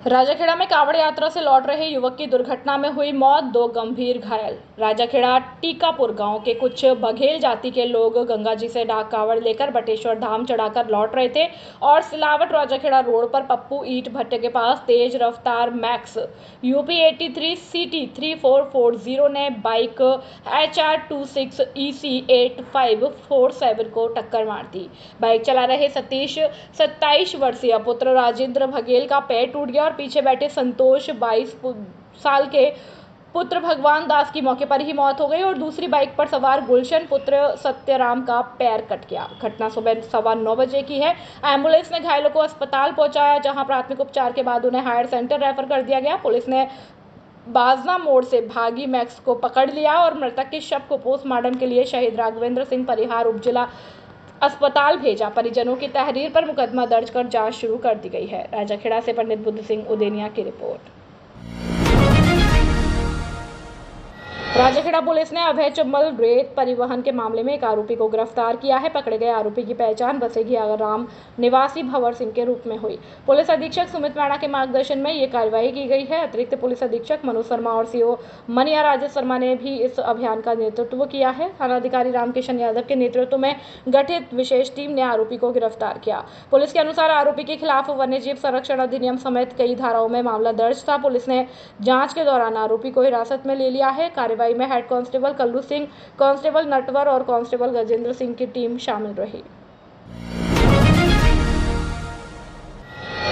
राजाखेड़ा में कांवड़ यात्रा से लौट रहे युवक की दुर्घटना में हुई मौत, 2 गंभीर घायल। राजाखेड़ा टीकापुर गांव के कुछ बघेल जाति के लोग गंगा जी से डाक कांवड़ लेकर बटेश्वर धाम चढ़ाकर लौट रहे थे और सिलावट राजाखेड़ा रोड पर पप्पू ईट भट्टे के पास तेज रफ्तार मैक्स यूपी 83 CT 3440 ने बाइक HR26 EC 8547 को टक्कर मार दी। बाइक चला रहे सतीश 27 वर्षीय पुत्र राजेंद्र बघेल का पैर टूट गया और पीछे बैठे संतोष 22 साल के पुत्र भगवान दास की मौके पर ही मौत हो गई और दूसरी बाइक पर सवार गुलशन पुत्र सत्यराम का पैर कट गया। घटना सुबह 9:15 बजे की है। एम्बुलेंस ने घायलों को अस्पताल पहुंचाया, जहां प्राथमिक उपचार के बाद उन्हें हायर सेंटर रेफर कर दिया गया। पुलिस ने बाजना मोड़ से भागी मैक्स को पकड़ लिया और मृतक के शव को पोस्टमार्टम के लिए शहीद राघवेंद्र सिंह परिहार उपजिला अस्पताल भेजा। परिजनों की तहरीर पर मुकदमा दर्ज कर जांच शुरू कर दी गई है। राजाखेड़ा से पंडित बुद्ध सिंह उदेनिया की रिपोर्ट। राजाखेड़ा पुलिस ने अवैध चंबल रेत परिवहन के मामले में एक आरोपी को गिरफ्तार किया है। पकड़े गए आरोपी की पहचान बसेगी आगराम निवासी भंवर सिंह के रूप में हुई। पुलिस अधीक्षक सुमित मैणा के मार्गदर्शन में ये कार्रवाई की गई है। अतिरिक्त पुलिस अधीक्षक मनोज शर्मा और CO मनिया राजेश शर्मा ने भी इस अभियान का नेतृत्व किया है। थानाधिकारी रामकिशन यादव के नेतृत्व में गठित विशेष टीम ने आरोपी को गिरफ्तार किया। पुलिस के अनुसार आरोपी के खिलाफ वन्यजीव संरक्षण अधिनियम समेत कई धाराओं में मामला दर्ज था। पुलिस ने जांच के दौरान आरोपी को हिरासत में ले लिया है। कार्रवाई में head constable Kallu Singh, constable Natwar और कांस्टेबल गजेंद्र सिंह की टीम शामिल रही।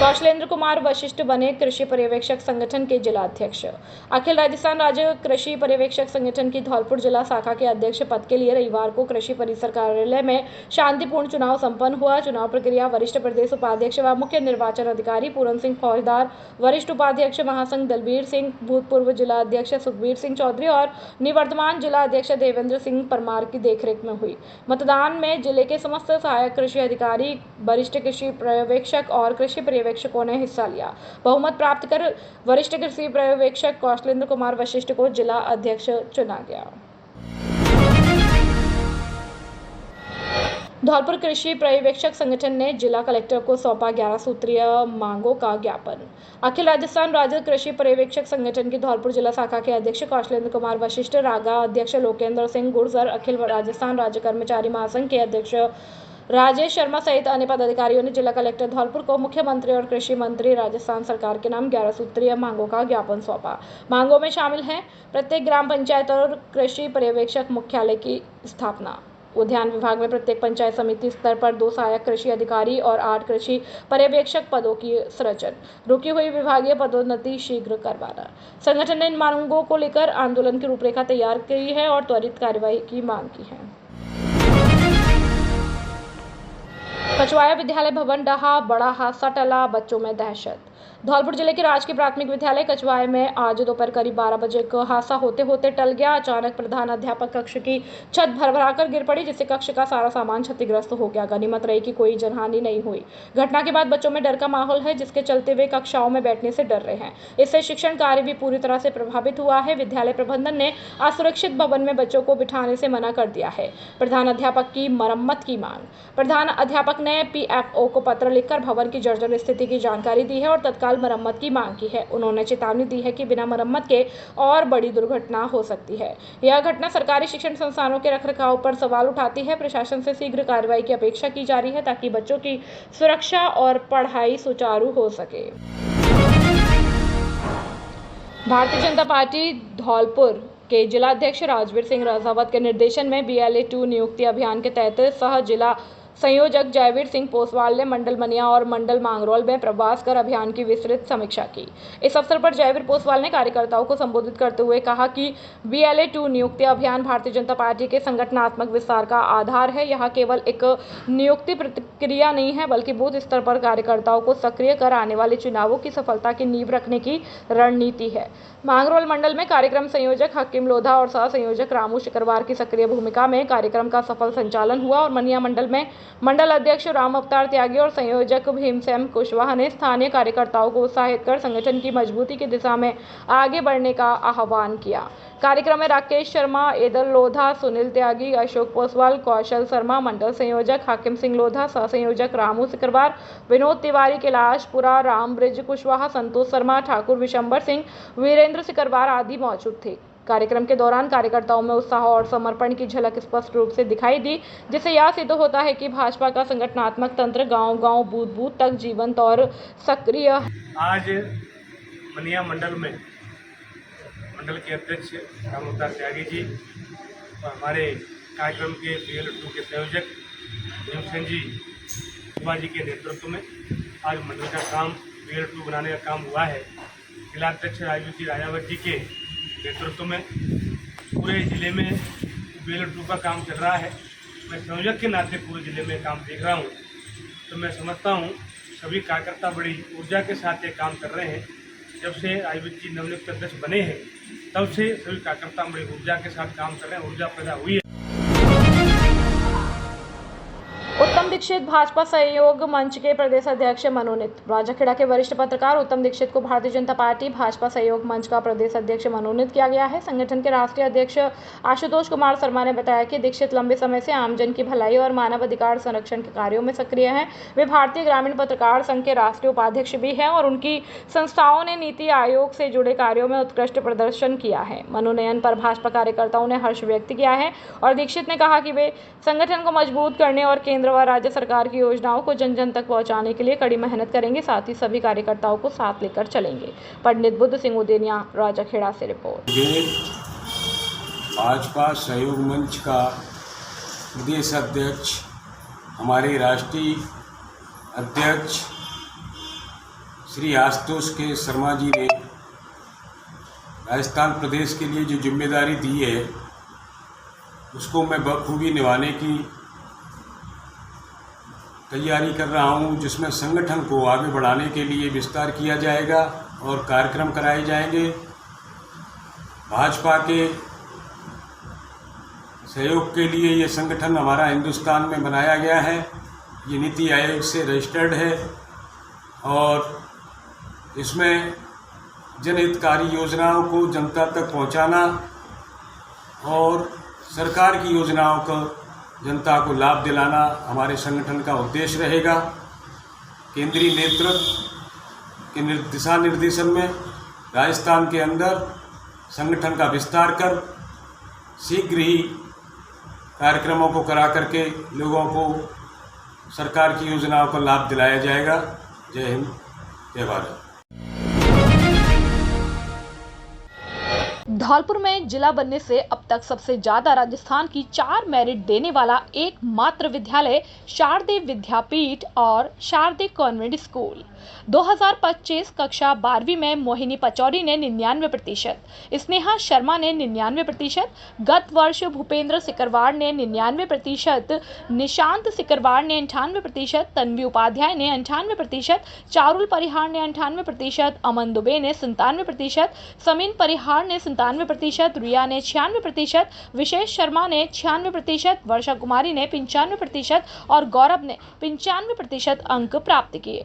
कौशलेंद्र कुमार वशिष्ठ बने कृषि पर्यवेक्षक संगठन के जिला अध्यक्ष। अखिल राजस्थान राज्य कृषि पर्यवेक्षक संगठन की धौलपुर जिला शाखा के अध्यक्ष पद के लिए रविवार को कृषि परिसर कार्यालय में शांतिपूर्ण चुनाव संपन्न हुआ। चुनाव प्रक्रिया वरिष्ठ प्रदेश उपाध्यक्ष व मुख्य निर्वाचन अधिकारी पूरन सिंह फौजदार, वरिष्ठ उपाध्यक्ष महासंघ दलबीर सिंह, भूतपूर्व जिला अध्यक्ष सुखबीर सिंह चौधरी और निवर्तमान जिला अध्यक्ष देवेंद्र सिंह परमार की देखरेख में हुई। मतदान में जिले के समस्त सहायक कृषि अधिकारी, वरिष्ठ कृषि पर्यवेक्षक और कृषि पर्यवेक्षकों ने हिस्सा लिया। बहुमत प्राप्त कर वरिष्ठ कृषि पर्यवेक्षक कौशलेंद्र कुमार वशिष्ठ को जिला अध्यक्ष चुना गया। धौलपुर कृषि पर्यवेक्षक संगठन ने जिला कलेक्टर को सौंपा 11 सूत्रीय मांगों का ज्ञापन। अखिल राजस्थान राज्य कृषि पर्यवेक्षक संगठन की धौलपुर जिला शाखा के अध्यक्ष कौशलेंद्र कुमार वशिष्ठ, रागा अध्यक्ष लोकेंद्र सिंह गुर्जर, अखिल राजस्थान राज्य कर्मचारी महासंघ के अध्यक्ष राजेश शर्मा सहित अन्य पदाधिकारियों ने जिला कलेक्टर धौलपुर को मुख्यमंत्री और कृषि मंत्री राजस्थान सरकार के नाम 11 सूत्रीय मांगों का ज्ञापन सौंपा। मांगों में शामिल हैं प्रत्येक ग्राम पंचायत और कृषि पर्यवेक्षक मुख्यालय की स्थापना, उद्यान विभाग में प्रत्येक पंचायत समिति स्तर पर 2 सहायक कृषि अधिकारी और 8 कृषि पर्यवेक्षक पदों की सृजन, रुकी हुई विभागीय पदोन्नति शीघ्र करवाना। संगठन ने इन मांगों को लेकर आंदोलन की रूपरेखा तैयार की है और त्वरित कार्रवाई की मांग की है। कचवाया विद्यालय भवन ढहा, बड़ा हादसा टला, बच्चों में दहशत। धौलपुर जिले के राजकीय प्राथमिक विद्यालय कचवाए में आज दोपहर करीब 12 बजे का हादसा होते होते टल गया। अचानक प्रधान अध्यापक कक्ष की छत भरभराकर गिर पड़ी, जिससे कक्ष का सारा सामान क्षतिग्रस्त हो गया। गनीमत रही कि कोई जनहानि नहीं हुई। घटना के बाद बच्चों में डर का माहौल है, जिसके चलते वे कक्षाओं में बैठने से डर रहे हैं। इससे शिक्षण कार्य भी पूरी तरह से प्रभावित हुआ है। विद्यालय प्रबंधन ने असुरक्षित भवन में बच्चों को बिठाने से मना कर दिया है। प्रधान अध्यापक की मरम्मत की मांग। प्रधान अध्यापक ने PFO को पत्र लिखकर भवन की जर्जर स्थिति की जानकारी दी है और तत्काल मरम्मत की मांग की है। उन्होंने चेतावनी दी है कि बिना मरम्मत के और बड़ी दुर्घटना हो सकती है। यह घटना सरकारी शिक्षण संस्थानों के रखरखाव पर सवाल उठाती है। प्रशासन से शीघ्र कार्रवाई की अपेक्षा की जा रही है ताकि बच्चों की सुरक्षा और पढ़ाई सुचारू हो सके। भारतीय जनता पार्टी धौलपुर के जिलाध्यक्ष राजवीर सिंह राजावत के निर्देशन में BLA-2 नियुक्ति अभियान के तहत सह जिला संयोजक जयवीर सिंह पोसवाल ने मंडल मनिया और मंडल मांगरोल में प्रवास कर अभियान की विस्तृत समीक्षा की। इस अवसर पर जयवीर पोसवाल ने कार्यकर्ताओं को संबोधित करते हुए कहा कि BLA-2 नियुक्ति अभियान भारतीय जनता पार्टी के संगठनात्मक विस्तार का आधार है। यह केवल एक नियुक्ति प्रक्रिया नहीं है, बल्कि बूथ स्तर पर कार्यकर्ताओं को सक्रिय कर आने वाले चुनावों की सफलता की नींव रखने की रणनीति है। मांगरोल मंडल में कार्यक्रम संयोजक हकीम लोधा और सह संयोजक रामू शुक्रवार की सक्रिय भूमिका में कार्यक्रम का सफल संचालन हुआ और मनिया मंडल में मंडल अध्यक्ष राम अवतार त्यागी और संयोजक भीमसेन कुशवाहा ने स्थानीय कार्यकर्ताओं को उत्साहित कर संगठन की मजबूती की दिशा में आगे बढ़ने का आह्वान किया। कार्यक्रम में राकेश शर्मा, एदल लोधा, सुनील त्यागी, अशोक पोसवाल, कौशल शर्मा, मंडल संयोजक हाकिम सिंह लोधा, सह संयोजक रामू सिकरवार, विनोद तिवारी, कैलाशपुरा, राम ब्रिज कुशवाहा, संतोष शर्मा, ठाकुर विशंबर सिंह, वीरेंद्र सिकरवार आदि मौजूद थे। कार्यक्रम के दौरान कार्यकर्ताओं में उत्साह और समर्पण की झलक स्पष्ट रूप से दिखाई दी, जिससे यह सिद्ध होता है कि भाजपा का संगठनात्मक तंत्र गांव-गांव, बूथ-बूथ तक जीवंत और सक्रिय है। आज मनिया मंडल में मंडल के अध्यक्ष राम अवतार त्यागी जी और हमारे कार्यक्रम के BL2 के संयोजक भीमसेन जी कुशवाहा जी के नेतृत्व में आज मंडल का काम BL2 बनाने का काम हुआ है। जिलाध्यक्ष राजू जी राजावत जी के नेतृत्व में पूरे ज़िले में BL2 का काम चल रहा है। मैं संयोजक के नाते पूरे ज़िले में काम देख रहा हूँ, तो मैं समझता हूँ सभी कार्यकर्ता बड़ी ऊर्जा के साथ ये काम कर रहे हैं। जब से राजवत जी नवनियुक्त अध्यक्ष बने हैं तब से सभी कार्यकर्ता बड़ी ऊर्जा के साथ काम कर रहे हैं, ऊर्जा पैदा हुई है। उत्तम दीक्षित भाजपा सहयोग मंच के प्रदेश अध्यक्ष मनोनीत। राजाखेड़ा के वरिष्ठ पत्रकार उत्तम दीक्षित को भारतीय जनता पार्टी भाजपा सहयोग मंच का प्रदेश अध्यक्ष मनोनीत किया गया है। संगठन के राष्ट्रीय अध्यक्ष आशुतोष कुमार शर्मा ने बताया कि दीक्षित लंबे समय से आमजन की भलाई और मानव अधिकार संरक्षण के कार्यों में सक्रिय हैं। वे भारतीय ग्रामीण पत्रकार संघ के राष्ट्रीय उपाध्यक्ष भी हैं और उनकी संस्थाओं ने नीति आयोग से जुड़े कार्यों में उत्कृष्ट प्रदर्शन किया है। मनोनयन पर भाजपा कार्यकर्ताओं ने हर्ष व्यक्त किया है और दीक्षित ने कहा कि वे संगठन को मजबूत करने और केंद्र व राज्य सरकार की योजनाओं को जन जन तक पहुंचाने के लिए कड़ी मेहनत करेंगे। साथ ही सभी कार्यकर्ताओं को साथ लेकर चलेंगे। पंडित बुद्ध सिंह उदेनिया, राजाखेड़ा से रिपोर्ट। भाजपा सहयोग मंच का प्रदेश अध्यक्ष हमारे राष्ट्रीय अध्यक्ष श्री आशुतोष के शर्मा जी ने राजस्थान प्रदेश के लिए जो जिम्मेदारी दी है उसको मैं बखूबी निभाने की तैयारी कर रहा हूं, जिसमें संगठन को आगे बढ़ाने के लिए विस्तार किया जाएगा और कार्यक्रम कराए जाएंगे। भाजपा के सहयोग के लिए ये संगठन हमारा हिंदुस्तान में बनाया गया है। ये नीति आयोग से रजिस्टर्ड है और इसमें जनहितकारी योजनाओं को जनता तक पहुंचाना और सरकार की योजनाओं को जनता को लाभ दिलाना हमारे संगठन का उद्देश्य रहेगा। केंद्रीय नेतृत्व के दिशा निर्देशन में राजस्थान के अंदर संगठन का विस्तार कर शीघ्र ही कार्यक्रमों को करा करके लोगों को सरकार की योजनाओं का लाभ दिलाया जाएगा। जय हिंद, जय भारत। धौलपुर में जिला बनने से अब तक सबसे ज्यादा राजस्थान की 4 मेरिट देने वाला एकमात्र विद्यालय शारदे विद्यापीठ और शारदे कॉन्वेंट स्कूल। 2025 कक्षा 12वीं में मोहिनी पचौरी ने 99%, स्नेहा शर्मा ने 99%, गत वर्ष भूपेंद्र सिकरवार ने 99%, निशांत सिकरवार ने 98%, तन्वी उपाध्याय ने 98%, चारुल परिहार ने 98%, अमन दुबे ने 97%, समीन परिहार ने 97%, रिया ने 96%, विशेष शर्मा ने 96%, वर्षा कुमारी ने 95% और गौरव ने 95% अंक प्राप्त किए।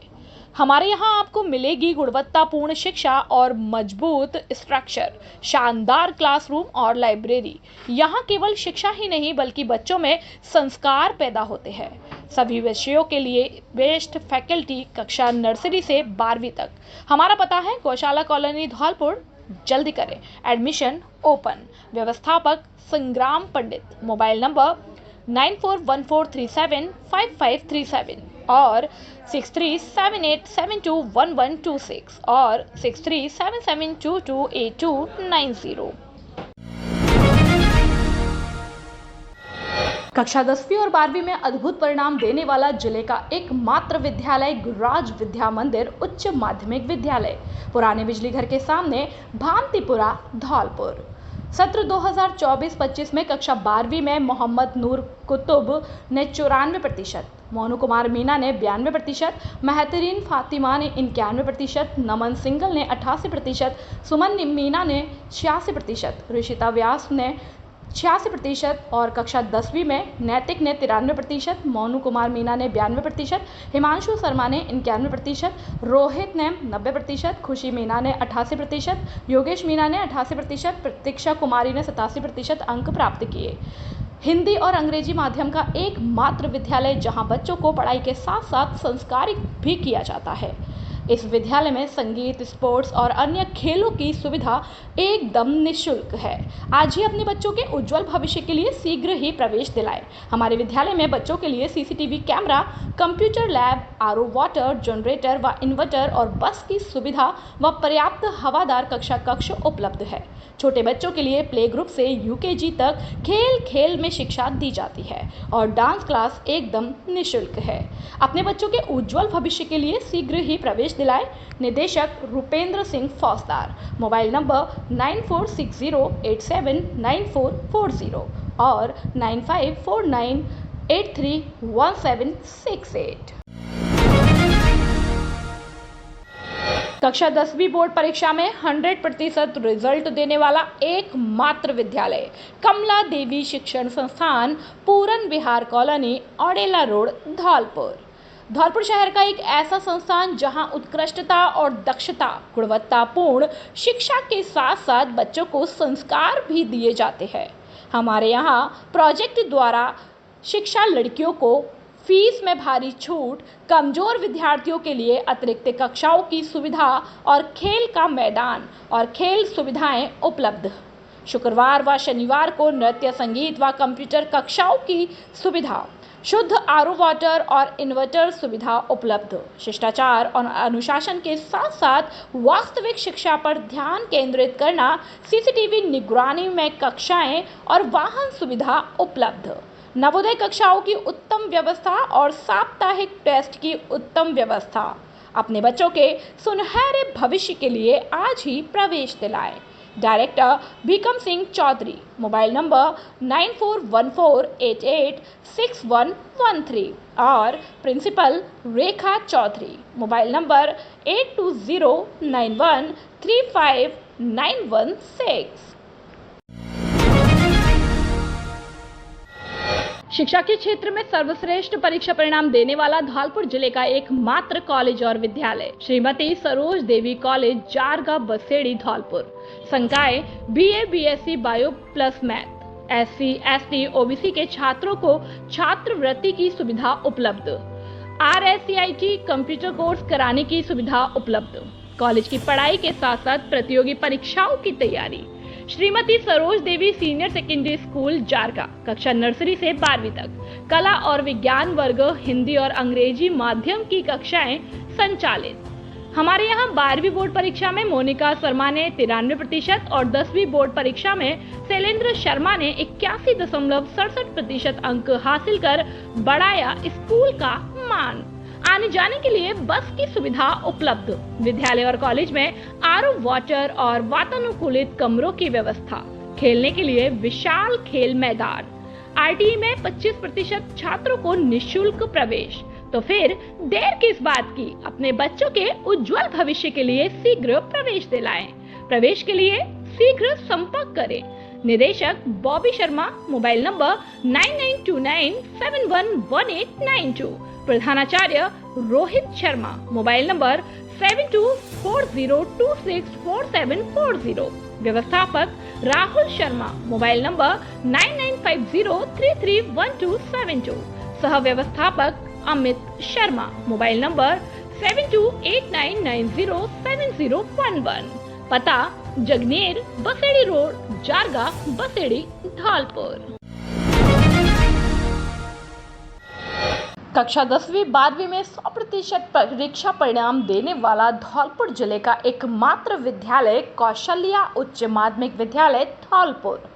हमारे यहाँ आपको मिलेगी गुणवत्तापूर्ण शिक्षा और मजबूत स्ट्रक्चर, शानदार क्लासरूम और लाइब्रेरी। यहाँ केवल शिक्षा ही नहीं बल्कि बच्चों में संस्कार पैदा होते हैं। सभी विषयों के लिए बेस्ट फैकल्टी कक्षा नर्सरी से 12वीं तक। हमारा पता है गौशाला कॉलोनी धौलपुर। जल्दी करें, एडमिशन ओपन। व्यवस्थापक संग्राम पंडित। मोबाइल नंबर 9414375537 और 6378721126 और 6377228290। कक्षा 10वीं और 12वीं में अद्भुत परिणाम देने वाला जिले का एकमात्र विद्यालय गुरुराज विद्या मंदिर उच्च माध्यमिक विद्यालय, पुराने बिजली घर के सामने, भांतिपुरा, धौलपुर। सत्र 2024-25 में कक्षा 12वीं में मोहम्मद नूर कुतुब ने 94%, मोनू कुमार मीना ने 92%, महतरीन फातिमा ने 91%, नमन सिंगल ने 88%, सुमन मीना ने 86%, ऋषिता व्यास ने 86% और कक्षा 10वीं में नैतिक ने 93%, मोनू कुमार मीना ने 92%, हिमांशु शर्मा ने 91%, रोहित ने 90%, खुशी मीना ने 88%, योगेश मीना ने 88%, प्रतीक्षा कुमारी ने 87% अंक प्राप्त किए। हिंदी और अंग्रेजी माध्यम का एकमात्र विद्यालय जहां बच्चों को पढ़ाई के साथ साथ संस्कारित भी किया जाता है। इस विद्यालय में संगीत, स्पोर्ट्स और अन्य खेलों की सुविधा एकदम निःशुल्क है। आज ही अपने बच्चों के उज्जवल भविष्य के लिए शीघ्र ही प्रवेश दिलाएं। हमारे विद्यालय में बच्चों के लिए CCTV camera, computer lab, RO water, generator व इन्वर्टर और बस की सुविधा व पर्याप्त हवादार कक्ष उपलब्ध है। छोटे बच्चों के लिए प्ले ग्रुप से यूकेजी तक खेल खेल में शिक्षा दी जाती है और डांस क्लास एकदम निःशुल्क है। अपने बच्चों के उज्जवल भविष्य के लिए शीघ्र ही प्रवेश दिलाए। निदेशक रुपेंद्र सिंह फौजदार, मोबाइल नंबर 9460879440 और 9549831768। कक्षा 10वीं बोर्ड परीक्षा में 100% रिजल्ट देने वाला एकमात्र विद्यालय कमला देवी शिक्षण संस्थान, पूरन विहार कॉलोनी, औडेला रोड, धौलपुर शहर का एक ऐसा संस्थान जहां उत्कृष्टता और दक्षता, गुणवत्तापूर्ण शिक्षा के साथ साथ बच्चों को संस्कार भी दिए जाते हैं। हमारे यहाँ प्रोजेक्ट द्वारा शिक्षा, लड़कियों को फीस में भारी छूट, कमजोर विद्यार्थियों के लिए अतिरिक्त कक्षाओं की सुविधा और खेल का मैदान और खेल सुविधाएं उपलब्ध। शुक्रवार व शनिवार को नृत्य, संगीत व कंप्यूटर कक्षाओं की सुविधा, शुद्ध आरओ वाटर और इन्वर्टर सुविधा उपलब्ध। शिष्टाचार और अनुशासन के साथ साथ वास्तविक शिक्षा पर ध्यान केंद्रित करना, सीसीटीवी निगरानी में कक्षाएं और वाहन सुविधा उपलब्ध। नवोदय कक्षाओं की उत्तम व्यवस्था और साप्ताहिक टेस्ट की उत्तम व्यवस्था। अपने बच्चों के सुनहरे भविष्य के लिए आज ही प्रवेश दिलाएं। Director Bhikam Singh Chaudhary, mobile number 9414886113 और principal Rekha Chaudhary, mobile number 8209135916। शिक्षा के क्षेत्र में सर्वश्रेष्ठ परीक्षा परिणाम देने वाला धौलपुर जिले का एकमात्र कॉलेज और विद्यालय श्रीमती सरोज देवी कॉलेज, जारगा, बसेड़ी, धौलपुर। संकाय BA BSc bio plus math, SC ST OBC के छात्रों को छात्रवृत्ति की सुविधा उपलब्ध। RSCIT कंप्यूटर कोर्स कराने की सुविधा उपलब्ध। कॉलेज की पढ़ाई के साथ साथ प्रतियोगी परीक्षाओं की तैयारी। श्रीमती सरोज देवी सीनियर सेकेंडरी स्कूल, जारगा, कक्षा नर्सरी से 12वीं तक। कला और विज्ञान वर्ग, हिंदी और अंग्रेजी माध्यम की कक्षाएं संचालित। हमारे यहाँ 12वीं बोर्ड परीक्षा में मोनिका शर्मा ने 93% और 10वीं बोर्ड परीक्षा में शैलेंद्र शर्मा ने 81.67% अंक हासिल कर बढ़ाया स्कूल का मान। आने जाने के लिए बस की सुविधा उपलब्ध। विद्यालय और कॉलेज में आरओ वाटर और वातानुकूलित कमरों की व्यवस्था। खेलने के लिए विशाल खेल मैदान। आरटीई में 25% छात्रों को निःशुल्क प्रवेश। तो फिर देर किस बात की, अपने बच्चों के उज्जवल भविष्य के लिए शीघ्र प्रवेश दिलाएं। प्रवेश के लिए शीघ्र संपर्क करें। निदेशक बॉबी शर्मा, मोबाइल नंबर 9929711892। प्रधानाचार्य रोहित शर्मा, मोबाइल नंबर 7240264740। व्यवस्थापक राहुल शर्मा, मोबाइल नंबर 9950331272। सह व्यवस्थापक अमित शर्मा, मोबाइल नंबर 7289907011। पता जगनेर, बसेड़ी रोड, जारगा, बसेड़ी, धौलपुर। कक्षा 10वीं 12वीं में 100% परीक्षा परिणाम देने वाला धौलपुर जिले का एकमात्र विद्यालय कौशल्या उच्च माध्यमिक विद्यालय, धौलपुर।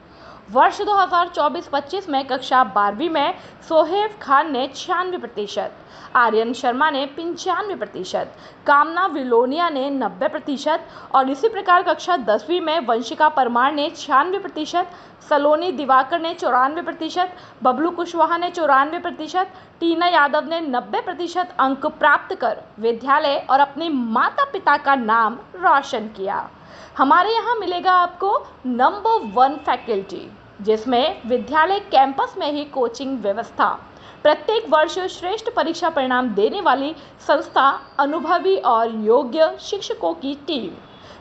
वर्ष 2024-25 में कक्षा 12वीं में सोहेब खान ने 96%, आर्यन शर्मा ने 95%, कामना विलोनिया ने 90% और इसी प्रकार कक्षा 10वीं में वंशिका परमार ने 96%, सलोनी दिवाकर ने 94%, बबलू कुशवाहा ने 94%, टीना यादव ने 90% अंक प्राप्त कर विद्यालय और अपने माता पिता का नाम रोशन किया। हमारे यहाँ मिलेगा आपको नंबर 1 फैकल्टी, जिसमें विद्यालय कैंपस में ही कोचिंग व्यवस्था, प्रत्येक वर्ष श्रेष्ठ परीक्षा परिणाम देने वाली संस्था, अनुभवी और योग्य शिक्षकों की टीम।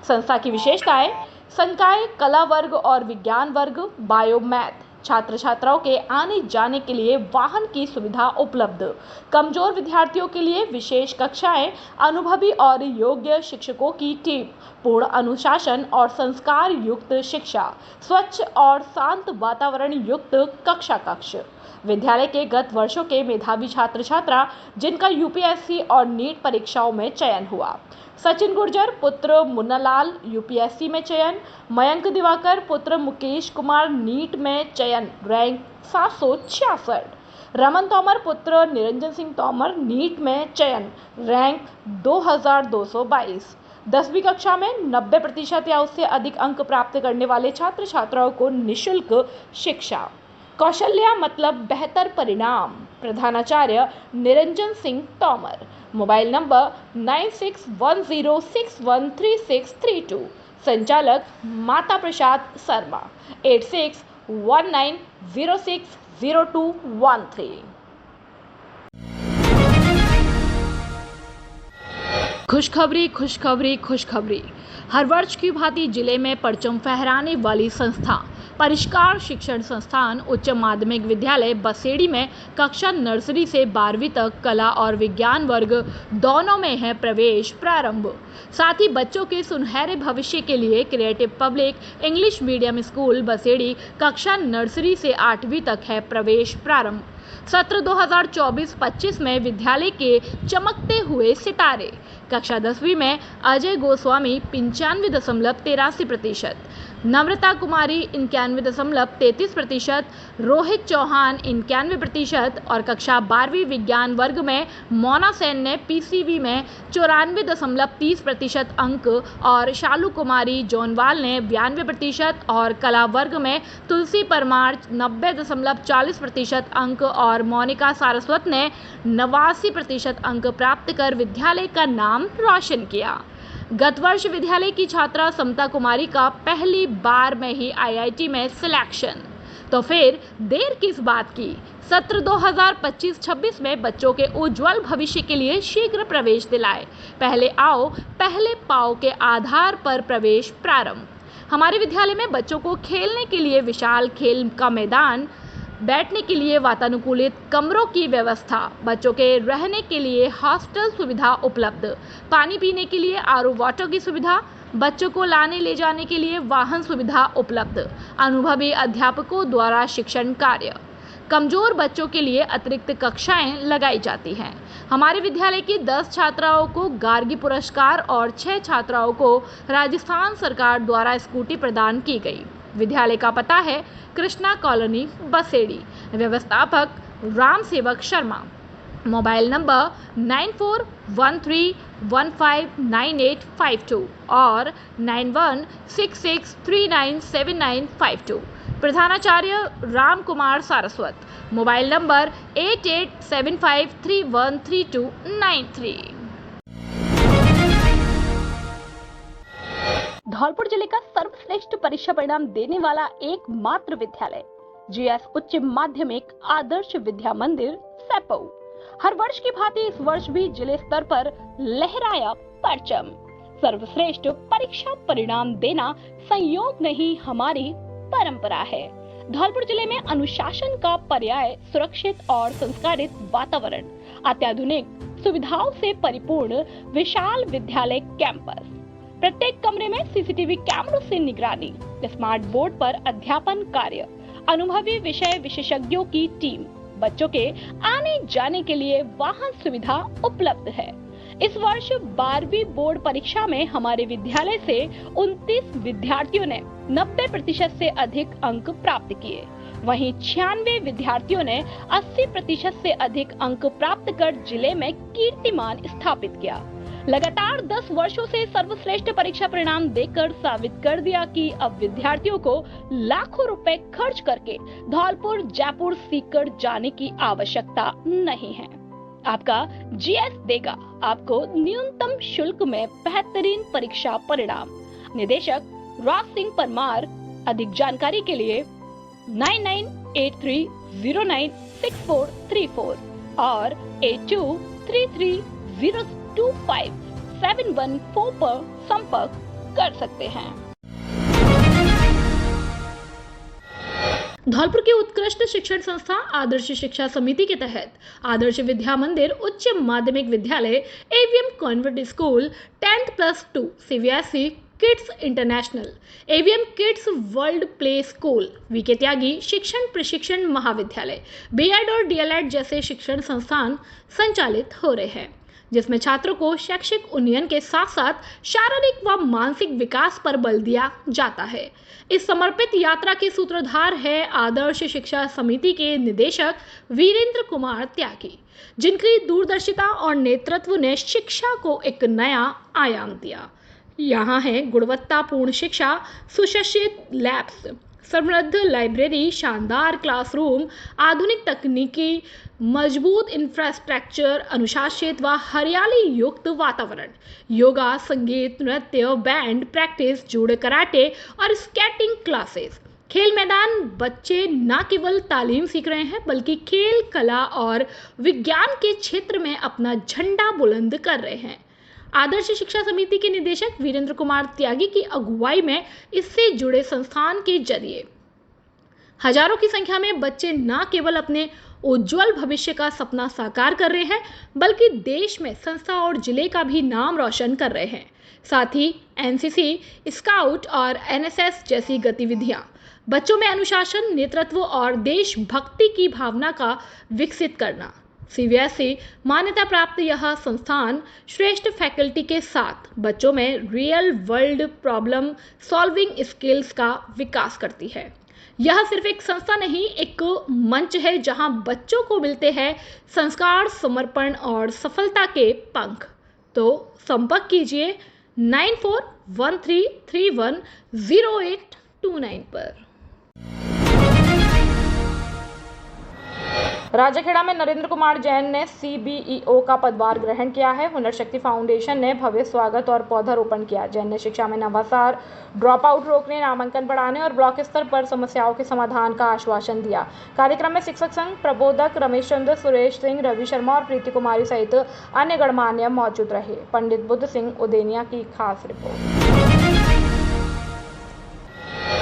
संस्था की विशेषताएं: संकाय कला वर्ग और विज्ञान वर्ग, बायो मैथ, छात्र छात्राओं के आने जाने के लिए वाहन की सुविधा उपलब्ध, कमजोर विद्यार्थियों के लिए विशेष कक्षाएं, अनुभवी और योग्य शिक्षकों की टीम, पूर्ण अनुशासन और संस्कार युक्त शिक्षा, स्वच्छ और शांत वातावरण युक्त कक्षा कक्ष। विद्यालय के गत वर्षों के मेधावी छात्र छात्रा जिनका यूपीएससी और नीट परीक्षाओं में चयन हुआ: सचिन गुर्जर पुत्र मुन्नालाल यूपीएससी में चयन, मयंक दिवाकर पुत्र मुकेश कुमार नीट में चयन रैंक 766, रमन तोमर पुत्र निरंजन सिंह तोमर नीट में चयन रैंक 2222। 10वीं कक्षा में 90% या उससे अधिक अंक प्राप्त करने वाले छात्र छात्राओं को निःशुल्क शिक्षा। कौशल्या मतलब बेहतर परिणाम, प्रधानाचार्य निरंजन सिंह तोमर। मोबाइल नंबर 9610613632, संचालक माता प्रसाद शर्मा, 8619060213। खुशखबरी खुशखबरी खुशखबरी। हर वर्ष की भांति जिले में परचम फहराने वाली संस्था परिष्कार शिक्षण संस्थान उच्च माध्यमिक विद्यालय बसेड़ी में कक्षा नर्सरी से 12वीं तक कला और विज्ञान वर्ग दोनों में है प्रवेश प्रारंभ। साथ ही बच्चों के सुनहरे भविष्य के लिए creative public English medium school Basedi कक्षा नर्सरी से 8वीं तक है प्रवेश प्रारंभ। सत्र 2024-25 में विद्यालय के चमकते हुए सितारे: कक्षा 10वीं में अजय गोस्वामी 95.83%, नम्रता कुमारी 91.33%, रोहित चौहान 91% और कक्षा 12वीं विज्ञान वर्ग में मोना सेन ने पीसीवी में 94.30% अंक और शालू कुमारी जोनवाल ने 92% और कला वर्ग में तुलसी परमार 90.40% अंक और मोनिका सारस्वत ने 89% अंक प्राप्त कर विद्यालय का नाम रोशन किया। गत वर्ष विद्यालय की छात्रा समता कुमारी का पहली बार में ही आईआईटी में सिलेक्शन, तो फिर देर किस बात की। सत्र 2025-26 में बच्चों के उज्जवल भविष्य के लिए शीघ्र प्रवेश दिलाए। पहले आओ पहले पाओ के आधार पर प्रवेश प्रारंभ। हमारे विद्यालय में बच्चों को खेलने के लिए विशाल खेल का मैदान, बैठने के लिए वातानुकूलित कमरों की व्यवस्था, बच्चों के रहने के लिए हॉस्टल सुविधा उपलब्ध, पानी पीने के लिए आरओ वाटर की सुविधा, बच्चों को लाने ले जाने के लिए वाहन सुविधा उपलब्ध, अनुभवी अध्यापकों द्वारा शिक्षण कार्य, कमजोर बच्चों के लिए अतिरिक्त कक्षाएं लगाई जाती हैं। हमारे विद्यालय की 10 छात्राओं को गार्गी पुरस्कार और 6 छात्राओं को राजस्थान सरकार द्वारा स्कूटी प्रदान की गई। विद्यालय का पता है कृष्णा कॉलोनी बसेड़ी, व्यवस्थापक राम सेवक शर्मा। मोबाइल नंबर 9413159852 और 9166397952। प्रधानाचार्य राम कुमार सारस्वत। Mobile number 8875313293। धौलपुर जिले का सर्वश्रेष्ठ परीक्षा परिणाम देने वाला एकमात्र विद्यालय जीएस उच्च माध्यमिक आदर्श विद्या मंदिर सेपऊ हर वर्ष की भांति इस वर्ष भी जिले स्तर पर लहराया परचम। सर्वश्रेष्ठ परीक्षा परिणाम देना संयोग नहीं, हमारी परंपरा है। धौलपुर जिले में अनुशासन का पर्याय सुरक्षित और संस्कारित वातावरण, अत्याधुनिक सुविधाओं से परिपूर्ण विशाल विद्यालय कैंपस, प्रत्येक कमरे में सीसीटीवी कैमरों से निगरानी, स्मार्ट बोर्ड पर अध्यापन कार्य, अनुभवी विषय विशेषज्ञों की टीम, बच्चों के आने जाने के लिए वाहन सुविधा उपलब्ध है। इस वर्ष 12वीं बोर्ड परीक्षा में हमारे विद्यालय से 29 विद्यार्थियों ने 90% से अधिक अंक प्राप्त किए। वहीं 96 विद्यार्थियों ने 80% से अधिक अंक प्राप्त कर जिले में कीर्तिमान स्थापित किया। लगातार 10 वर्षों से सर्वश्रेष्ठ परीक्षा परिणाम देकर साबित कर दिया कि अब विद्यार्थियों को लाखों रुपए खर्च करके धौलपुर जयपुर सीकर जाने की आवश्यकता नहीं है। आपका जीएस देगा आपको न्यूनतम शुल्क में बेहतरीन परीक्षा परिणाम। निदेशक राज सिंह परमार। अधिक जानकारी के लिए 9983096434 और 8233025714 पर संपर्क कर सकते हैं। धौलपुर की उत्कृष्ट शिक्षण संस्था आदर्श शिक्षा समिति के तहत आदर्श विद्या मंदिर उच्च माध्यमिक विद्यालय AVM convent school 10+2 CBSE kids international AVM kids world play school VK Tyagi शिक्षण प्रशिक्षण महाविद्यालय बीएड और डीएलएड जैसे शिक्षण संस्थान संचालित हो रहे हैं, जिसमें छात्रों को शैक्षिक उन्नयन के साथ साथ शारीरिक व मानसिक विकास पर बल दिया जाता है। इस समर्पित यात्रा के सूत्रधार है आदर्श शिक्षा समिति के निदेशक वीरेंद्र कुमार त्यागी, जिनकी दूरदर्शिता और नेतृत्व ने शिक्षा को एक नया आयाम दिया। यहाँ है गुणवत्तापूर्ण शिक्षा, सुसज्जित लैब्स, समृद्ध लाइब्रेरी, शानदार क्लासरूम, आधुनिक तकनीकी, मजबूत इंफ्रास्ट्रक्चर, अनुशासित व हरियाली युक्त वातावरण, योगा, संगीत, नृत्य, बैंड प्रैक्टिस, जूडो, कराटे और स्केटिंग क्लासेस, खेल मैदान। बच्चे न केवल तालीम सीख रहे हैं बल्कि खेल, कला और विज्ञान के क्षेत्र में अपना झंडा बुलंद कर रहे हैं। आदर्श शिक्षा समिति के निदेशक वीरेंद्र कुमार त्यागी की अगुवाई में इससे जुड़े संस्थान के जरिए हजारों की संख्या में बच्चे न केवल अपने उज्जवल भविष्य का सपना साकार कर रहे हैं बल्कि देश में संस्था और जिले का भी नाम रोशन कर रहे हैं। साथ ही एनसीसी, स्काउट और एनएसएस जैसी गतिविधियां बच्चों में अनुशासन, नेतृत्व और देशभक्ति की भावना का विकसित करना। सीबीएसई मान्यता प्राप्त यह संस्थान श्रेष्ठ फैकल्टी के साथ बच्चों में real world problem solving skills का विकास करती है। यह सिर्फ एक संस्था नहीं, एक मंच है जहां बच्चों को मिलते हैं संस्कार, समर्पण और सफलता के पंख। तो संपर्क कीजिए 9413310829 पर। राजाखेड़ा में नरेंद्र कुमार जैन ने सीबीईओ का पदभार ग्रहण किया है। हुनर शक्ति फाउंडेशन ने भव्य स्वागत और पौधारोपण किया। जैन ने शिक्षा में नवाचार, ड्रॉप आउट रोकने, नामांकन बढ़ाने और ब्लॉक स्तर पर समस्याओं के समाधान का आश्वासन दिया। कार्यक्रम में शिक्षक संघ प्रबोधक रमेश चंद्र, सुरेश सिंह, रवि शर्मा और प्रीति कुमारी सहित अन्य गणमान्य मौजूद रहे। पंडित बुद्ध सिंह उदेनिया की खास रिपोर्ट।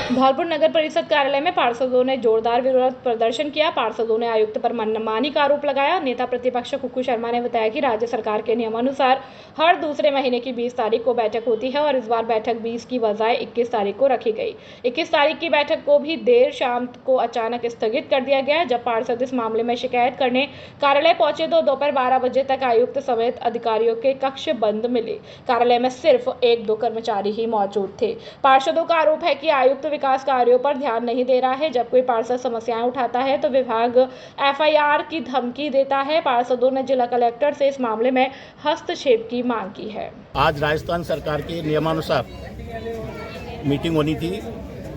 धौलपुर नगर परिषद कार्यालय में पार्षदों ने जोरदार विरोध प्रदर्शन किया। पार्षदों ने आयुक्त पर मनमानी का आरोप लगाया। नेता प्रतिपक्ष कुक्कू शर्मा ने बताया कि राज्य सरकार के नियमानुसार हर दूसरे महीने की 20 तारीख को बैठक होती है और इस बार बैठक 20 की बजाय 21 तारीख को रखी गई। 21 तारीख की बैठक को भी देर शाम को अचानक स्थगित कर दिया गया। जब पार्षद इस मामले में शिकायत करने कार्यालय पहुंचे तो दोपहर 12 बजे तक आयुक्त समेत अधिकारियों के कक्ष बंद मिले। कार्यालय में सिर्फ 1-2 कर्मचारी ही मौजूद थे। पार्षदों का आरोप है कि आयुक्त विकास कार्यों पर ध्यान नहीं दे रहा है। जब कोई पार्षद समस्याएं उठाता है तो विभाग एफआईआर की धमकी देता है। पार्षदों ने जिला कलेक्टर से इस मामले में हस्तक्षेप की मांग की है। आज राजस्थान सरकार के नियमानुसार मीटिंग होनी थी,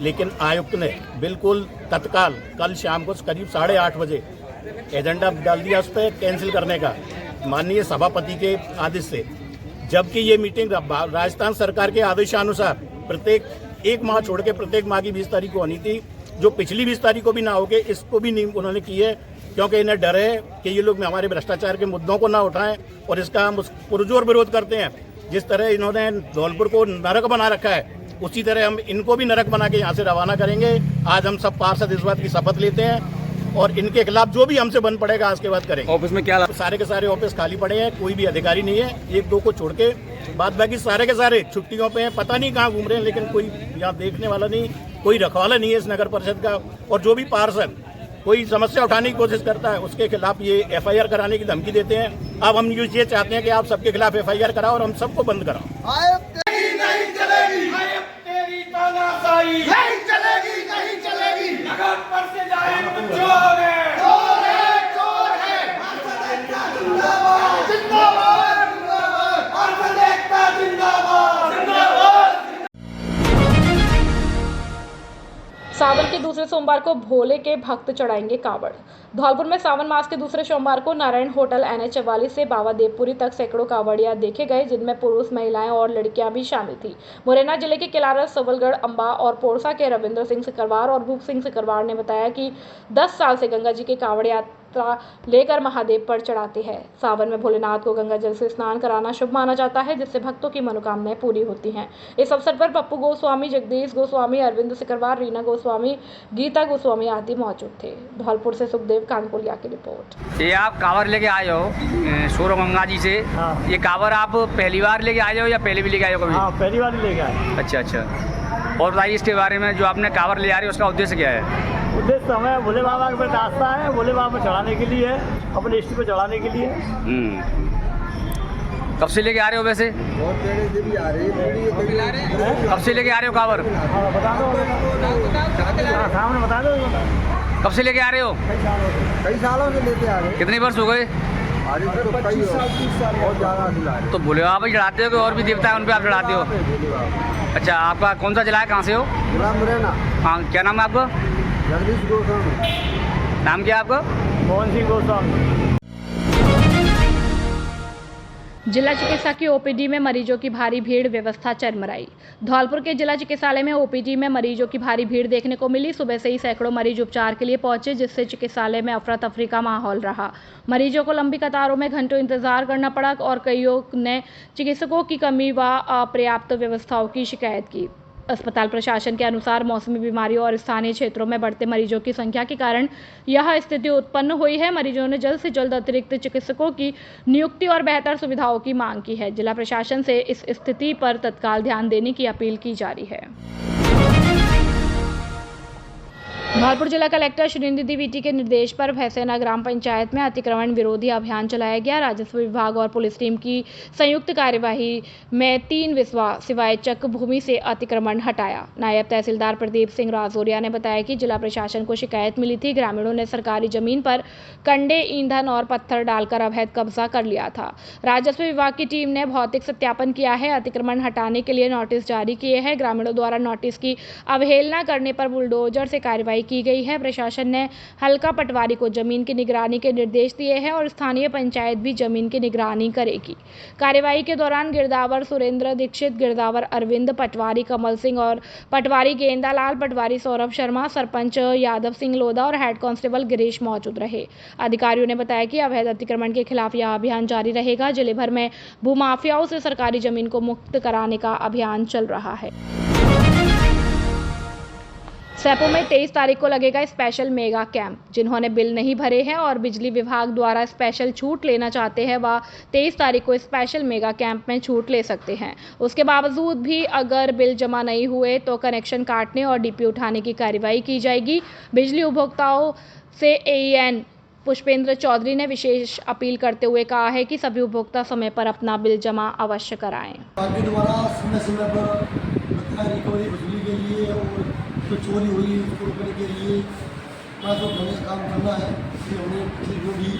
लेकिन आयुक्त ने बिल्कुल तत्काल कल शाम को करीब 8:30 बजे एजेंडा डाल दिया उस पर कैंसिल करने का माननीय सभापति के आदेश से। जबकि ये मीटिंग राजस्थान सरकार के आदेशानुसार प्रत्येक एक माह छोड़ के प्रत्येक माह की 20 तारीख को होनी थी, जो पिछली 20 तारीख को भी ना होके इसको भी नहीं उन्होंने की है, क्योंकि इन्हें डर है कि ये लोग हमारे भ्रष्टाचार के मुद्दों को ना उठाएं और इसका हम पुरजोर विरोध करते हैं। जिस तरह इन्होंने धौलपुर को नरक बना रखा है, उसी तरह हम इनको भी नरक बना के यहाँ से रवाना करेंगे। आज हम सब पार्षद इस बात की शपथ लेते हैं और इनके खिलाफ जो भी हमसे बन पड़ेगा आज के बाद करेंगे। ऑफिस में क्या सारे के सारे ऑफिस खाली पड़े हैं, कोई भी अधिकारी नहीं है, 1-2 को छोड़ के बाद बाकी सारे के सारे छुट्टियों पे हैं, पता नहीं कहाँ घूम रहे हैं, लेकिन कोई यहाँ देखने वाला नहीं, कोई रखवाला नहीं है इस नगर परिषद का। और जो भी पार्षद कोई समस्या उठाने की कोशिश करता है उसके खिलाफ ये एफआईआर कराने की धमकी देते हैं। अब हम ये चाहते हैं कि आप सबके खिलाफ एफआईआर कराओ और हम सबको बंद कराओ। सावन के दूसरे सोमवार को भोले के भक्त चढ़ाएंगे कावड़। धौलपुर में सावन मास के दूसरे सोमवार को नारायण होटल NH 44 से बाबा देवपुरी तक सैकड़ों कावड़िया देखे गए, जिनमें पुरुष, महिलाएं और लड़कियां भी शामिल थी। मुरैना जिले के किलारस, सबलगढ़, अंबा और पोरसा के रविंद्र सिंह सिकरवार और रूप सिंह सिकरवार ने बताया कि 10 साल से गंगा जी के कावड़ यात्रा लेकर महादेव पर चढ़ाते हैं। सावन में भोलेनाथ को गंगा जल से स्नान कराना शुभ माना जाता है, जिससे भक्तों की मनोकामनाएं पूरी होती हैं। इस अवसर पर पप्पू गोस्वामी, जगदीश गोस्वामी, अरविंद सिकरवार, रीना गोस्वामी, गीता गोस्वामी आदि मौजूद थे। धौलपुर से सुखदेव कानकोलिया की रिपोर्ट। ये आप कांवर लेके आए हो सोरो गंगा जी से? हाँ। ये कांवर आप पहली बार लेके आए हो या पहले भी लेके आए हो कभी? हाँ, पहली बार ही लेके आए। अच्छा अच्छा। और बताइए इसके बारे में, जो आपने कांवर ले आ रही है उसका उद्देश्य क्या है? उद्देश्य हमें भोले बाबा के रास्ता है, भोले बाबा पर चढ़ाने के लिए, अपने इष्ट पे चढ़ाने के लिए। कब से लेके आ रहे हो वैसे? बहुत पहले से भी आ रहे हैं। कब से लेके आ रहे हो कांवर? बता दो, सामने बता दो। कब से लेके आ रहे हो? कई सालों से लेते आ रहे हैं। कितने वर्ष हो गए? 25 साल 30 साल बहुत ज़्यादा दिला रहे। तो भोले बाबा चढ़ाते हो कि और भी देवता है उन पर आप चढ़ाते हो? अच्छा, आपका कौन सा जिला है, कहाँ से हो? मुरैना। हाँ, क्या नाम है आपका? जगदीश गोस्वामी। नाम क्या है आपका? मोहन सिंह गोस्वामी। जिला चिकित्सा की OPD में मरीजों की भारी भीड़, व्यवस्था चरमराई। धौलपुर के जिला चिकित्सालय में OPD में मरीजों की भारी भीड़ देखने को मिली। सुबह से ही सैकड़ों मरीज उपचार के लिए पहुंचे, जिससे चिकित्सालय में अफरा तफरी का माहौल रहा। मरीजों को लंबी कतारों में घंटों इंतजार करना पड़ा और कईयों ने चिकित्सकों की कमी व अपर्याप्त व्यवस्थाओं की शिकायत की। अस्पताल प्रशासन के अनुसार मौसमी बीमारियों और स्थानीय क्षेत्रों में बढ़ते मरीजों की संख्या के कारण यह स्थिति उत्पन्न हुई है। मरीजों ने जल्द से जल्द अतिरिक्त चिकित्सकों की नियुक्ति और बेहतर सुविधाओं की मांग की है। जिला प्रशासन से इस स्थिति पर तत्काल ध्यान देने की अपील की जा रही है। धौलपुर जिला कलेक्टर श्रीनिधि DVT के निर्देश पर भैसेना ग्राम पंचायत में अतिक्रमण विरोधी अभियान चलाया गया। राजस्व विभाग और पुलिस टीम की संयुक्त कार्यवाही में 3 विस्वा सिवाय चक भूमि से अतिक्रमण हटाया। नायब तहसीलदार प्रदीप सिंह राजौरिया ने बताया कि जिला प्रशासन को शिकायत मिली थी। ग्रामीणों ने सरकारी जमीन पर कंडे, ईंधन और पत्थर डालकर अवैध कब्जा कर लिया था। राजस्व विभाग की टीम ने भौतिक सत्यापन किया है, अतिक्रमण हटाने के लिए नोटिस जारी किए हैं। ग्रामीणों द्वारा नोटिस की अवहेलना करने पर बुलडोजर से कार्रवाई की गई है। प्रशासन ने हल्का पटवारी को जमीन की निगरानी के निर्देश दिए हैं और स्थानीय पंचायत भी जमीन की निगरानी करेगी। कार्यवाही के दौरान गिरदावर सुरेंद्र दीक्षित, गिरदावर अरविंद, पटवारी कमल सिंह और पटवारी गेंदालाल, पटवारी सौरभ शर्मा, सरपंच यादव सिंह लोधा और हेड कांस्टेबल गिरीश मौजूद रहे। अधिकारियों ने बताया कि अवैध अतिक्रमण के खिलाफ यह अभियान जारी रहेगा। जिले भर में भूमाफियाओं से सरकारी जमीन को मुक्त कराने का अभियान चल रहा है। सैपो में 23 तारीख को लगेगा स्पेशल मेगा कैंप। जिन्होंने बिल नहीं भरे हैं और बिजली विभाग द्वारा स्पेशल छूट लेना चाहते हैं, वह 23 तारीख को स्पेशल मेगा कैंप में छूट ले सकते हैं। उसके बावजूद भी अगर बिल जमा नहीं हुए तो कनेक्शन काटने और DP उठाने की कार्रवाई की जाएगी। बिजली उपभोक्ताओं से AEN पुष्पेंद्र चौधरी ने विशेष अपील करते हुए कहा है कि सभी उपभोक्ता समय पर अपना बिल जमा अवश्य कराएं। आपके द्वारा समय पर रिकवरी वसूली के लिए और जो चोरी हुई उसको रोकने के लिए बड़ा तो हमें काम करना है। इसलिए हमने पिछले जो भी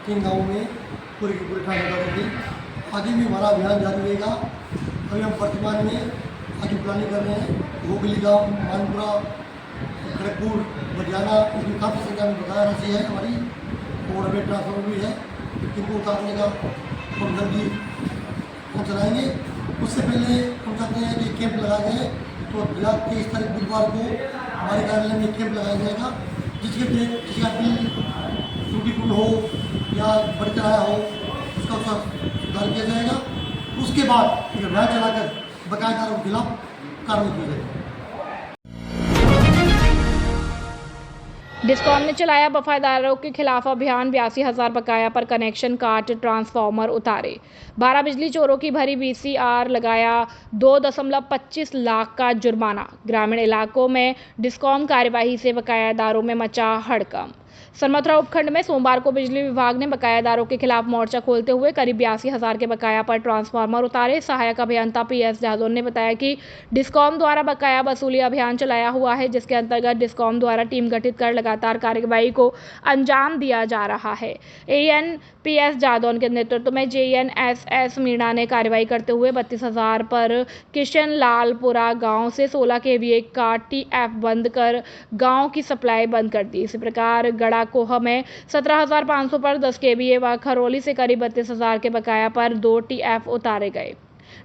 3 गाँव में पूरे के पूरे ठाणे लगा थे। आगे भी हमारा अभियान जारी रहेगा। अभी हम वर्तमान में आगे प्लानिंग कर रहे हैं। गोगली गाँव, मानपुरा, खड़गपुर, बटियाना, इसमें काफ़ी संख्या में बकाया राशि है हमारी और अभी ट्रांसफर भी है। इनको उतारने का हम जल्दी हम चलाएँगे। उससे पहले हम चाहते हैं कि कैंप लगाए गए तो 23 तारीख बुधवार को हमारे कार्यालय में कैंप लगाया जाएगा, जिसका बिल त्रुटिपूर्ण हो या बढ़ चढ़ाया हो उसका सुधार किया जाएगा। उसके बाद एक अभियान चलाकर बकायेदारों के खिलाफ कार्रवाई की जाएगी। डिस्कॉम ने चलाया वफादारों के खिलाफ अभियान। 82,000 बकाया पर कनेक्शन काट, ट्रांसफार्मर उतारे। 12 बिजली चोरों की भरी VCR, लगाया 2.25 लाख का जुर्माना। ग्रामीण इलाकों में डिस्कॉम कार्यवाही से बकायादारों में मचा हड़कंप। सरमथुरा उपखंड में सोमवार को बिजली विभाग ने बकायादारों के खिलाफ मोर्चा खोलते हुए करीब 82,000 के बकाया पर ट्रांसफार्मर उतारे। सहायक अभियंता PS जादौन ने बताया कि डिस्कॉम द्वारा बकाया वसूली अभियान चलाया हुआ है, जिसके अंतर्गत डिस्कॉम द्वारा टीम गठित कर लगातार कार्यवाही को अंजाम दिया जा रहा है। AN PS जादौन के नेतृत्व में JN SS मीणा ने कार्रवाई करते हुए 32,000 पर किशन लालपुरा गांव से 16 kVA का TF बंद कर गांव की सप्लाई बंद कर दी। इसी प्रकार गड़ाकोह में 17,500 पर 10 kVA व खरौली से करीब 32,000 के बकाया पर 2 TF उतारे गए।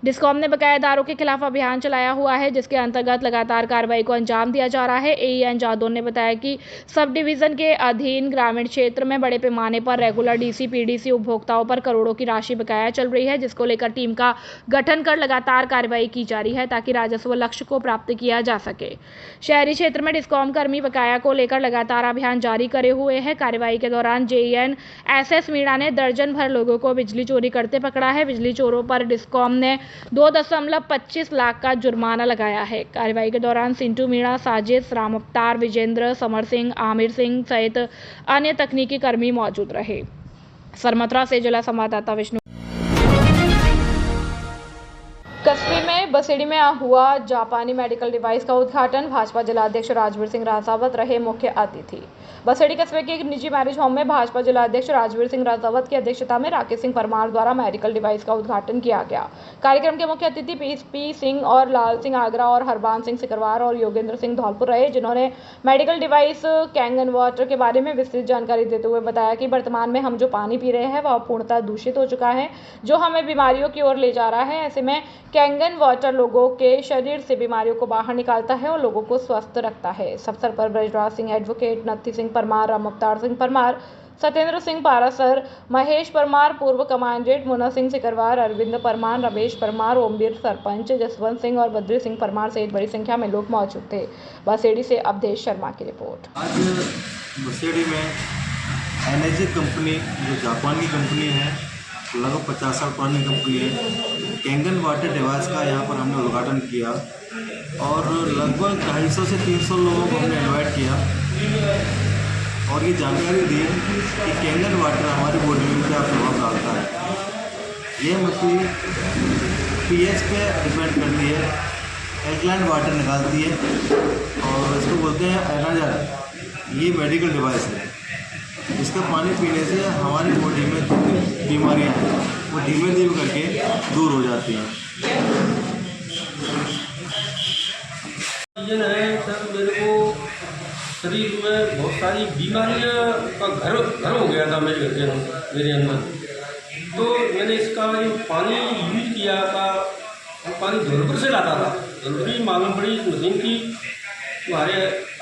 डिस्कॉम ने बकायादारों के खिलाफ अभियान चलाया हुआ है, जिसके अंतर्गत लगातार कार्रवाई को अंजाम दिया जा रहा है। AN जादौन ने बताया कि सब डिवीजन के अधीन ग्रामीण क्षेत्र में बड़े पैमाने पर रेगुलर DC PDC उपभोक्ताओं पर करोड़ों की राशि बकाया चल रही है, जिसको लेकर टीम का गठन कर लगातार कार्रवाई की जा रही है ताकि राजस्व लक्ष्य को प्राप्त किया जा सके। शहरी क्षेत्र में डिस्कॉम कर्मी बकाया को लेकर लगातार अभियान जारी करे हुए हैं। कार्रवाई के दौरान JN SS मीणा ने दर्जन भर लोगों को बिजली चोरी करते पकड़ा है। बिजली चोरों पर डिस्कॉम ने 2.25 लाख का जुर्माना लगाया है। कार्रवाई के दौरान सिंटू मीणा, साजिश, राम अवतार, विजेंद्र, समर सिंह, आमिर सिंह सहित अन्य तकनीकी कर्मी मौजूद रहे। सरमथुरा से जिला संवाददाता विष्णु। कस्बे में बसेड़ी में हुआ जापानी मेडिकल डिवाइस का उद्घाटन। भाजपा जिला अध्यक्ष राजवीर सिंह राजावत रहे मुख्य अतिथि। बसेड़ी कस्बे के एक निजी मैरिज होम में भाजपा जिला अध्यक्ष राजवीर सिंह राजावत की अध्यक्षता में राकेश सिंह परमार द्वारा मेडिकल डिवाइस का उद्घाटन किया गया। कार्यक्रम के मुख्य अतिथि PP सिंह और लाल सिंह आगरा और हरबान सिंह सिकरवार और योगेंद्र सिंह धौलपुर रहे, जिन्होंने मेडिकल डिवाइस कैंगन वाटर के बारे में विस्तृत जानकारी देते हुए बताया कि वर्तमान में हम जो पानी पी रहे हैं वह पूर्णतः दूषित हो चुका है, जो हमें बीमारियों की ओर ले जा रहा है। ऐसे में कैंगन वाटर लोगों के शरीर से बीमारियों को बाहर निकालता है और लोगों को स्वस्थ रखता है। इस अवसर पर ब्रजराज सिंह एडवोकेट, नत्थी सिंह परमार, राम अवतार सिंह परमार, सत्येंद्र सिंह पारासर, महेश परमार, पूर्व कमांडेंट मुन्ना सिंह सिकरवार, अरविंद परमार, रमेश परमार, ओमवीर सरपंच, जसवंत सिंह और बद्री सिंह परमार सहित बड़ी संख्या में लोग मौजूद थे। बसेड़ी से अवधेश शर्मा की रिपोर्ट। आज बसेड़ी में NAG कंपनी, जो जापानी कंपनी है, लगभग 50 साल पुरानी कंपनी है, कैंगन वाटर डिवाइस का यहाँ पर हमने उद्घाटन किया और लगभग 250 से 300 लोगों को हमने इन्वाइट किया और ये जानकारी दी कि कैंगन वाटर हमारी बॉडी में क्या प्रभाव डालता है। ये मछली pH पे डिपेंड करती है, एल्कलाइन वाटर निकालती है और इसको बोलते हैं एनाजर। ये मेडिकल डिवाइस है, इसका पानी पीने से हमारी बॉडी में जितनी बीमारियाँ हैं वो धीमे धीमे करके दूर हो जाती हैं। है सर, मेरे को शरीर में बहुत सारी बीमारियाँ का घर हो गया था मेरे अंदर। तो मैंने इसका जो पानी यूज किया था, पानी धौलपुर से लाता था। धौलपुर मालूम पड़ी इस मशीन की, हमारे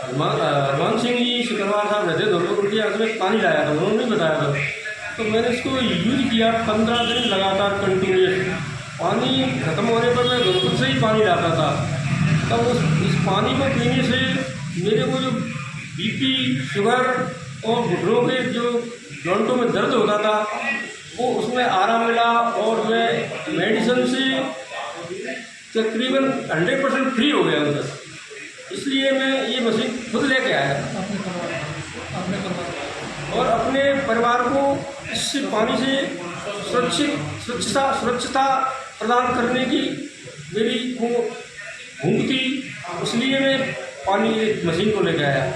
हरमान सिंह जी शुक्रवार साहब रहते धौलपुर के, उसमें पानी लाया था, उन्होंने बताया था। तो मैंने इसको यूज किया 15 दिन लगातार कंटिन्यूस। पानी खत्म होने पर मैं धौलपुर से ही पानी लाता था। तब इस पानी को पीने से मेरे को जो BP, शुगर और घुटनों के जो जॉइंटों में दर्द होता था वो उसमें आराम मिला और मैं मेडिसिन से तकरीबन 100% फ्री हो गया उधर। इसलिए मैं ये मशीन खुद लेके आया और अपने परिवार को इस पानी से सुरक्षता प्रदान करने की मेरी भूख थी, इसलिए मैं पानी एक मशीन को लेके आया।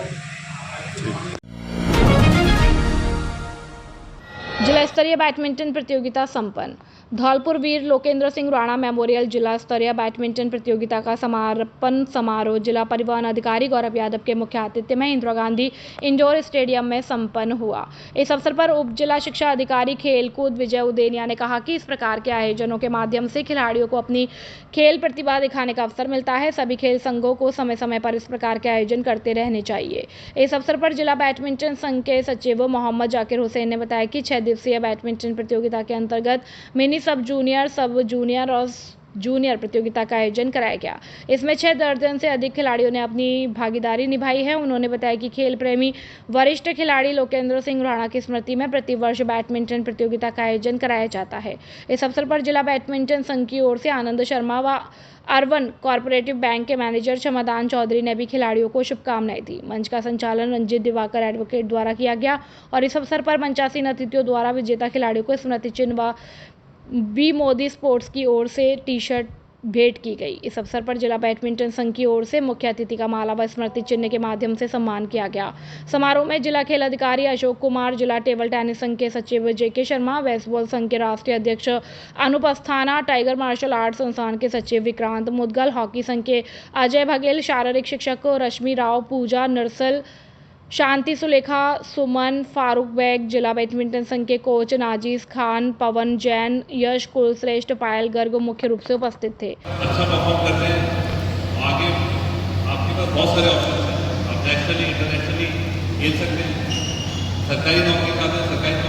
जिला स्तरीय बैडमिंटन प्रतियोगिता संपन्न। धौलपुर वीर लोकेंद्र सिंह राणा मेमोरियल जिला स्तरीय बैडमिंटन प्रतियोगिता का समापन समारोह जिला परिवहन अधिकारी गौरव यादव के मुख्य आतिथ्य में इंदिरा गांधी इंडोर स्टेडियम में संपन्न हुआ। इस अवसर पर उप जिला शिक्षा अधिकारी खेलकूद विजय उदेनिया ने कहा कि इस प्रकार के आयोजनों के माध्यम से खिलाड़ियों को अपनी खेल प्रतिभा दिखाने का अवसर मिलता है। सभी खेल संघों को समय समय पर इस प्रकार के आयोजन करते रहने चाहिए। इस अवसर पर जिला बैडमिंटन संघ के सचिव मोहम्मद जाकिर हुसैन ने बताया कि 6 दिवसीय बैडमिंटन प्रतियोगिता के अंतर्गत मिनी सब जूनियर और जूनियर प्रतियोगिता का आयोजन कराया गया। इसमें 6 दर्जन से अधिक खिलाड़ियों ने अपनी भागीदारी निभाई है। उन्होंने बताया कि खेल प्रेमी वरिष्ठ खिलाड़ी लोकेंद्र सिंह राणा की स्मृति में प्रतिवर्ष बैडमिंटन प्रतियोगिता का आयोजन कराया जाता है। इस अवसर पर जिला बैडमिंटन संघ की ओर से आनंद शर्मा व अर्बन कॉर्पोरेटिव बैंक के मैनेजर क्षमादान चौधरी ने भी खिलाड़ियों को शुभकामनाएं दी। मंच का संचालन रंजीत दिवाकर एडवोकेट द्वारा किया गया और इस अवसर पर मंचासीन अतिथियों द्वारा विजेता खिलाड़ियों को स्मृति चिन्ह व बी मोदी स्पोर्ट्स की ओर से टी-शर्ट भेंट की गई। इस अवसर पर जिला बैडमिंटन संघ की ओर से मुख्य अतिथि का माला व स्मृति चिन्ह के माध्यम से सम्मान किया गया। समारोह में जिला खेल अधिकारी अशोक कुमार, जिला टेबल टेनिस संघ के सचिव JK शर्मा, बेसबॉल संघ के राष्ट्रीय अध्यक्ष Anup Asthana, tiger martial art संस्थान के सचिव विक्रांत मुदगल, हॉकी संघ के अजय बघेल, शारीरिक शिक्षक रश्मि राव, पूजा नरसल, शांति सुलेखा, सुमन, फारूक बेग, जिला बैडमिंटन संघ के कोच नाजीज खान, पवन जैन, यश कुलश्रेष्ठ, पायल गर्ग मुख्य रूप से उपस्थित थे। अच्छा परफॉर्म करते हैं, आगे आपके पास बहुत सारे ऑप्शन हैं, आप नेशनली इंटरनेशनली खेल सकते हैं। सरकारी नौकरी का सरकारी